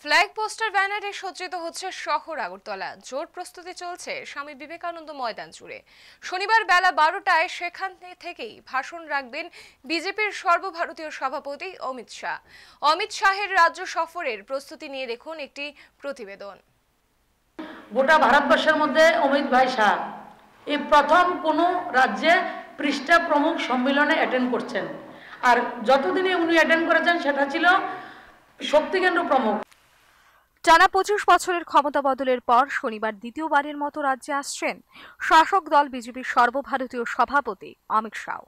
Flag poster ব্যানারে সজ্জিত হচ্ছে শহর আগরতলা। জোর প্রস্তুতি চলছে স্বামী বিবেকানন্দ ময়দান জুড়ে। শনিবার বেলা 12টায় সেখান থেকেই ভাষণ রাখবেন বিজেপির সর্বভারতীয় সভাপতি অমিত শাহ। অমিত শাহের রাজ্য সফরের প্রস্তুতি নিয়ে দেখুন একটি প্রতিবেদন। গোটা ভারতবর্ষের মধ্যে অমিত ভাই শাহ এই প্রথম কোনো রাজ্যে পৃষ্ঠা প্রমুখ সম্মেলনে অ্যাটেন্ড করছেন। আর যতদিনই উনি অ্যাটেন্ড করেছেন সেটা ছিল শক্তিকেন্দ্র প্রমুখ। টানা 25 বছরের ক্ষমতা বদলের পর শনিবার দ্বিতীয়বারের মতো রাজ্যে আসছেন শাসক দল বিজেপির সর্বভারতীয় সভাপতি অমিত শাহ।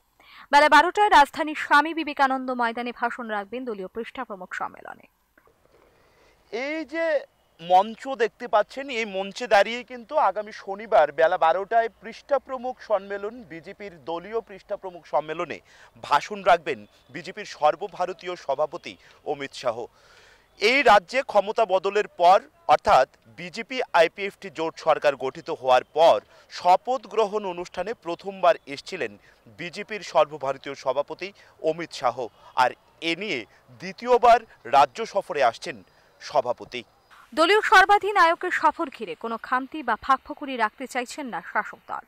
বেলা 12টায় রাজধানীর স্বামী বিবেকানন্দ ময়দানে ভাষণ রাখবেন দলীয় পৃষ্ঠা প্রমুখ সম্মেলনে। এই যে মঞ্চ দেখতে পাচ্ছেন, এই মঞ্চে দাঁড়িয়ে কিন্তু আগামী শনিবার বেলা 12টায় পৃষ্ঠা প্রমুখ সম্মেলন, বিজেপির দলীয় পৃষ্ঠা প্রমুখ সম্মেলনে ভাষণ রাখবেন বিজেপির সর্বভারতীয় সভাপতি অমিত শাহ। এই রাজ্যে ক্ষমতা বদলের পর অর্থাৎ বিজেপি আইপিএফটি জোট সরকার গঠিত হওয়ার পর শপথ গ্রহণ অনুষ্ঠানে প্রথমবার এসেছিলেন বিজেপির সর্বভারতীয় সভাপতি অমিত শাহ। আর এ নিয়ে দ্বিতীয়বার রাজ্য সফরে আসছেন সভাপতি। দলীয় সর্বাধিনায়কের সফর ঘিরে কোনো খামতি বা ফাঁকফোকরি রাখতে চাইছেন না শাসক দল।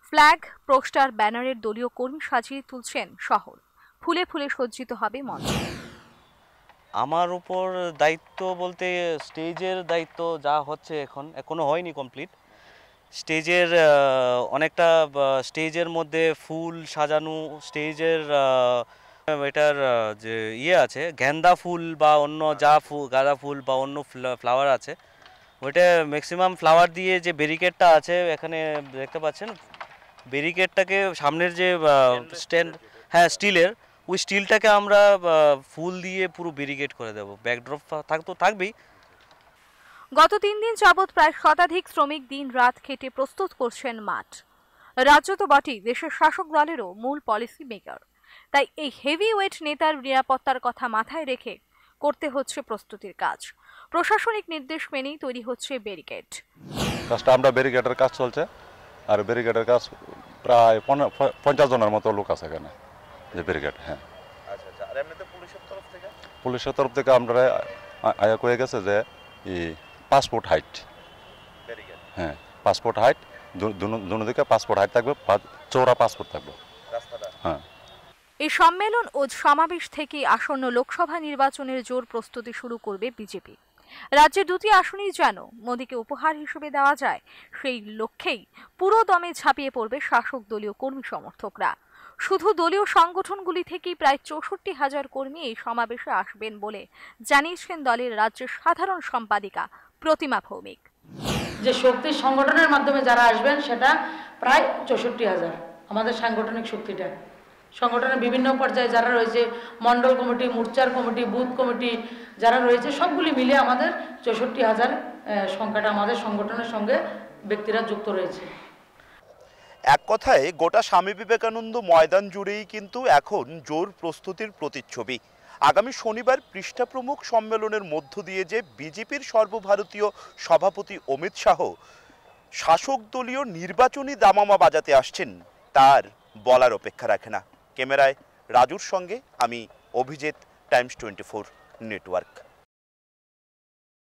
ফ্ল্যাগ পোস্টার ব্যানারের দলীয় কর্মী সাজিয়ে তুলছেন শহর। ফুলে ফুলে সজ্জিত হবে মঞ্চ। আমার উপর দায়িত্ব বলতে স্টেজের দায়িত্ব যা হচ্ছে এখনো হয়নি কমপ্লিট। স্টেজের অনেকটা স্টেজের মধ্যে ফুল সাজানো, স্টেজের এটার যে আছে গেন্দা ফুল বা অন্য যা গাঁদা ফুল বা অন্য ফ্লাওয়ার আছে, ওইটা ম্যাক্সিমাম ফ্লাওয়ার দিয়ে যে ব্যারিকেডটা আছে এখানে দেখতে পাচ্ছেন, ব্যারিকেডটাকে সামনের যে স্ট্যান্ড, হ্যাঁ স্টিলের, ওই স্টিলটাকে আমরা ফুল দিয়ে পুরো ব্যারিকেড করে দেব। ব্যাকড্রপ থাকবেই। গত 3 দিন যাবৎ প্রায় শতাধিক শ্রমিক দিন রাত খেটে প্রস্তুত করছেন মাঠ। রাজ্য তো বটেই, দেশের শাসক দলেরও মূল পলিসি মেকার। তাই এই হেভিওয়েট নেতার নিরাপত্তার কথা মাথায় রেখে করতে হচ্ছে প্রস্তুতির কাজ। প্রশাসনিক নির্দেশ মেনেই তৈরি হচ্ছে ব্যারিকেড। কাজটা আমরা ব্যারিকেডের কাজ চলছে, আর ব্যারিকেডের কাজ প্রায় 50 জনের মতো লোক আছে এখানে যে ব্যারিকেড। হ্যাঁ, আর এমনিতে পুলিশের তরফ থেকে আমরা আয়া করে গেছে যে পাসপোর্ট হাইট, হ্যাঁ পাসপোর্ট হাইট দুদিকে পাসপোর্ট হাইট থাকবে, চৌড়া পাসপোর্ট থাকবে রাস্তাটা। হ্যাঁ, এই সম্মেলন ও সমাবেশ থেকে আসন্ন লোকসভা নির্বাচনের জোর প্রস্তুতি শুরু করবে বিজেপি। রাজ্যের 2টি আসনই যেন মোদীকে উপহার হিসেবে দেওয়া যায়, সেই লক্ষ্যেই পুরো দমে ঝাঁপিয়ে পড়বে শাসক দলীয় কর্মী সমর্থকরা। শুধু দলীয় সংগঠনগুলি থেকেই প্রায় 64,000 কর্মী এই সমাবেশে আসবেন বলে জানিয়েছেন দলের রাজ্যের সাধারণ সম্পাদিকা প্রতিমা ভৌমিক। যে শক্তি সংগঠনের মাধ্যমে যারা আসবেন সেটা প্রায় 64,000। আমাদের সাংগঠনিক শক্তিটা সংগঠনের বিভিন্ন পর্যায়ে যারা রয়েছে, মন্ডল কমিটি, মোর্চার কমিটি, বুথ কমিটি যারা রয়েছে, সবগুলি মিলে আমাদের 64,000 সংখ্যাটা আমাদের সংগঠনের সঙ্গে ব্যক্তিরা যুক্ত রয়েছে। এক কথায় গোটা স্বামী বিবেকানন্দ ময়দান জুড়েই কিন্তু এখন জোর প্রস্তুতির প্রতিচ্ছবি। আগামী শনিবার পৃষ্ঠা প্রমুখ সম্মেলনের মধ্য দিয়ে যে বিজেপির সর্বভারতীয় সভাপতি অমিত শাহ শাসক দলীয় নির্বাচনী দামামা বাজাতে আসছেন, তার বলার অপেক্ষা রাখে না। ক্যামেরায় রাজুর সঙ্গে আমি অভিজিৎ, টাইমস 24 নেটওয়ার্ক।